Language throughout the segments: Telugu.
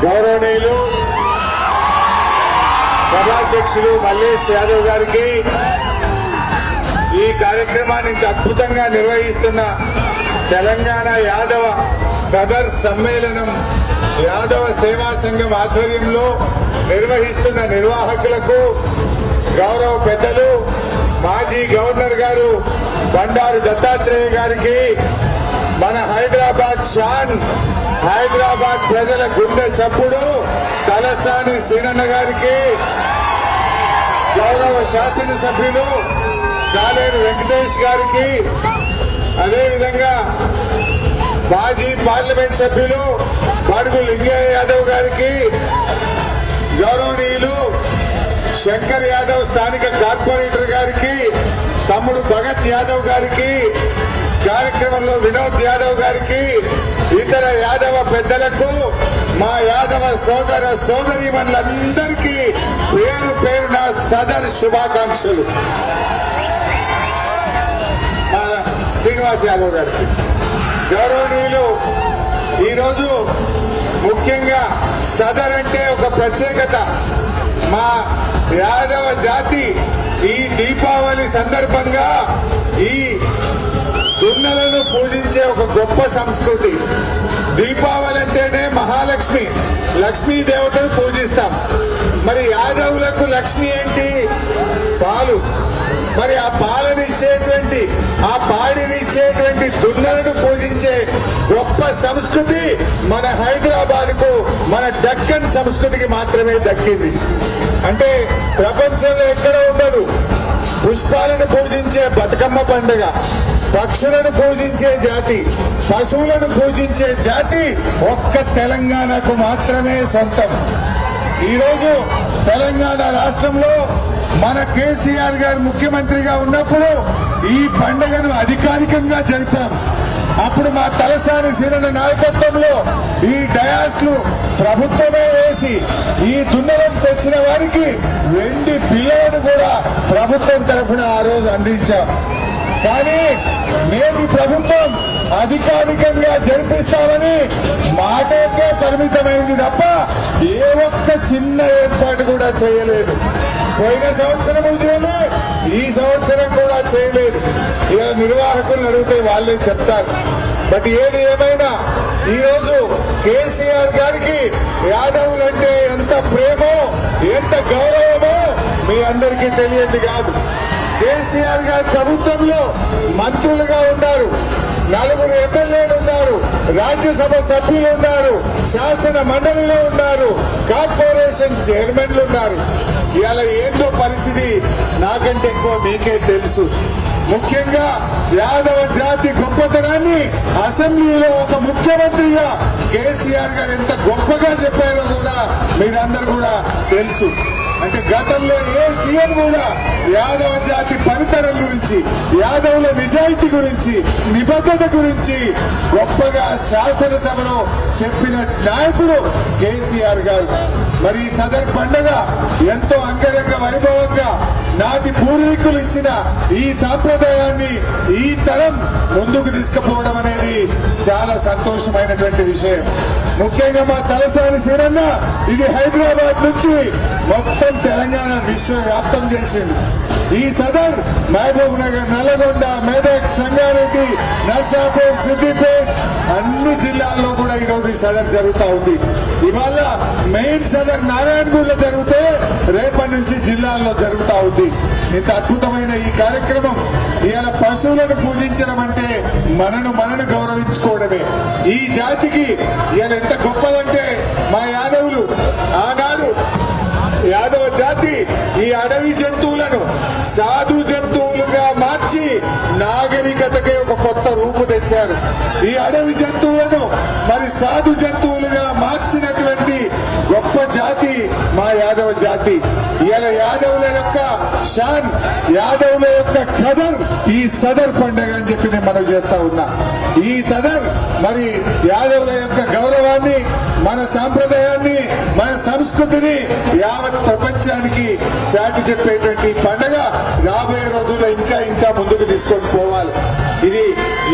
గౌరవనీయులు సభాధ్యక్షులు మల్లేష్ యాదవ్ గారికి ఈ కార్యక్రమాన్ని ఇంత అద్భుతంగా నిర్వహిస్తున్న తెలంగాణ యాదవ సదర్ సమ్మేళనం యాదవ సేవా సంఘం ఆధ్వర్యంలో నిర్వహిస్తున్న నిర్వాహకులకు, గౌరవ పెద్దలు మాజీ గవర్నర్ గారు బండారు దత్తాత్రేయ గారికి, మన హైదరాబాద్ షాన్, హైదరాబాద్ ప్రజల గుండె చప్పుడు తలసాని సీనన్న గారికి, గౌరవ శాసనసభ్యులు కాలేరు వెంకటేష్ గారికి, అదేవిధంగా మాజీ పార్లమెంట్ సభ్యులు బడుగు లింగయ్య యాదవ్ గారికి, గౌరవనీయులు శంకర్ యాదవ్ స్థానిక కార్పొరేటర్ గారికి, తమ్ముడు భగత్ యాదవ్ గారికి, కార్యక్రమంలో వినోద్ యాదవ్ గారికి, ఇతర యాదవ పెద్దలకు, మా యాదవ సోదర సోదరీమణులందరికీ పేరు పేరున సదర్ శుభాకాంక్షలు. మా శ్రీనివాస్ యాదవ్ గారికి, గౌరవనీయులు, ఈరోజు ముఖ్యంగా సదర్ అంటే ఒక ప్రత్యేకత. మా యాదవ జాతి ఈ దీపావళి సందర్భంగా ఈ దున్నలను పూజించే ఒక గొప్ప సంస్కృతి. దీపావళి అంటేనే మహాలక్ష్మి, లక్ష్మీ దేవతను పూజిస్తాం. మరి యాదవులకు లక్ష్మి ఏంటి? పాలు. మరి ఆ పాలను ఇచ్చేటువంటి, ఆ పాడిని ఇచ్చేటువంటి దున్నలను పూజించే గొప్ప సంస్కృతి మన హైదరాబాద్ కు, మన దక్కన్ సంస్కృతికి మాత్రమే దక్కింది. అంటే ప్రపంచంలో ఎక్కడ ఉండదు. పుష్పాలను పూజించే బతుకమ్మ పండుగ, పక్షులను పూజించే జాతి, పశువులను పూజించే జాతి ఒక్క తెలంగాణకు మాత్రమే సొంతం. ఈరోజు తెలంగాణ రాష్ట్రంలో మన కేసీఆర్ గారు ముఖ్యమంత్రిగా ఉన్నప్పుడు ఈ పండుగను అధికారికంగా జరిపాం. అప్పుడు మా తలసాని సీనన్న నాయకత్వంలో ఈ డయాస్లు ప్రభుత్వమే వేసి ఈ దున్నలను తెచ్చిన వారికి వెండి బిల్లులను కూడా ప్రభుత్వం తరఫున ఆ రోజు అందించాం. కానీ నేటి ప్రభుత్వం అధికారికంగా జరిపిస్తామని మాటకే పరిమితమైంది తప్ప ఏ ఒక్క చిన్న ఏర్పాటు కూడా చేయలేదు. పోయిన సంవత్సరం చేయలేదు, ఈ సంవత్సరం కూడా చేయలేదు. ఇలా నిర్వాహకులను అడిగితే వాళ్ళే చెప్తారు. బట్ ఏది ఏమైనా ఈరోజు కేసీఆర్ గారికి యాదవులంటే ఎంత ప్రేమో, ఎంత గౌరవమో మీ అందరికీ తెలియదు కాదు. కేసీఆర్ గారి ప్రభుత్వంలో మంత్రులుగా ఉన్నారు, 4 ఎమ్మెల్యేలు ఉన్నారు, రాజ్యసభ సభ్యులు ఉన్నారు, శాసన మండలిలో ఉన్నారు, కార్పొరేషన్ చైర్మన్లు ఉన్నారు. ఇవాళ ఏంటో పరిస్థితి నాకంటే ఎక్కువ మీకే తెలుసు. ముఖ్యంగా యాదవ జాతి గొప్పతనాన్ని అసెంబ్లీలో ఒక ముఖ్యమంత్రిగా కేసీఆర్ గారు ఎంత గొప్పగా చెప్పారో కూడా మీరందరూ కూడా తెలుసు. అంటే గతంలో ఏ సీఎం కూడా యాదవ జాతి పనితనం గురించి, యాదవుల నిజాయితీ గురించి, నిబద్ధత గురించి గొప్పగా శాసనసభలో చెప్పిన నాయకుడు కేసీఆర్ గారు. మరి ఈ సదర్ పండుగ ఎంతో అంగరంగ వైభవంగా నాటి పూర్వీకులు ఇచ్చిన ఈ సాంప్రదాయాన్ని ఈ తరం ముందుకు తీసుకుపోవడం అనేది చాలా సంతోషమైనటువంటి విషయం. ముఖ్యంగా మా తలసాని సీనన్న ఇది హైదరాబాద్ నుంచి మొత్తం తెలంగాణ విశ్వవ్యాప్తం చేసింది. ఈ సదర్ మహబూబ్ నగర్, నల్లగొండ, మెదక్, సంగారెడ్డి, నర్సాపూర్, సిద్దిపేట్ అన్ని జిల్లాల్లో కూడా ఈరోజు ఈ సదర్ జరుగుతూ ఉంది. ఇవాళ మెయిన్ సదర్ నారాయణగూడలో జరిగితే రేపటి నుంచి జిల్లాల్లో జరుగుతూ ఉంది. ఇంత అద్భుతమైన ఈ కార్యక్రమం ఇవాళ పశువులను పూజించడం అంటే మనను గౌరవించుకోవడమే. ఈ జాతికి ఇవాళ ఎంత గొప్పదంటే మా యాదవులు ఆనాడు యాదవ జాతి ఈ అడవి జంతువులను సాధు జంతువులుగా మార్చి నాగరికతకే ఒక కొత్త రూపు తెచ్చారు. ఈ అడవి జంతువులను మరి సాధు జంతువులుగా మార్చినటువంటి గొప్ప జాతి మా యాదవ జాతి. ఇలా యాదవుల యొక్క షాన్, యాదవుల యొక్క కదర్ ఈ సదర్ పండుగ అని చెప్పి నేను మనం చేస్తా ఉన్నా. ఈ సదర్ మరి యాదవుల యొక్క గౌరవాన్ని, మన సాంప్రదాయాన్ని, మన సంస్కృతిని యావత్ ప్రపంచానికి చాటి చెప్పేటువంటి పండుగ రాబోయే రోజుల్లో ఇంకా ఇంకా ముందుకు తీసుకొని పోవాలి. ఇది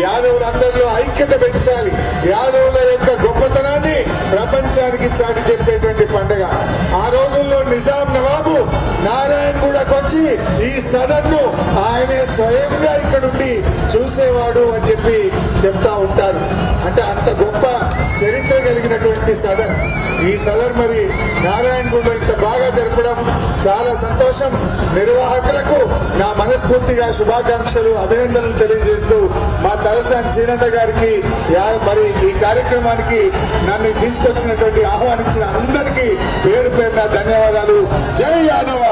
యాదవులందరిలో ఐక్యత పెంచాలి. యాదవుల యొక్క గొప్పతనాన్ని ప్రపంచానికి చాటి చెప్పేటువంటి పండుగ. ఆ రోజుల్లో నిజాం నవాబు నారాయణగూడకు వచ్చి ఈ సదర్ను ఆయనే స్వయంగా ఇక్కడుండి చూసేవాడు అని చెప్పి చెప్తా ఉంటారు. అంటే అంత గొప్ప చరిత్ర కలిగినటువంటి సదర్. ఈ సదర్ మరి నారాయణగూడలో ఇంత బాగా జరపడం చాలా సంతోషం. నిర్వాహకులకు నా మనస్ఫూర్తిగా శుభాకాంక్షలు, అభినందనలు తెలియజేస్తూ మా తలసాని సీనన్న గారికి మరి ఈ కార్యక్రమానికి నన్ను తీసుకొచ్చినటువంటి ఆహ్వానించిన అందరికీ పేరు పేరున ధన్యవాదాలు. జై యాదవ.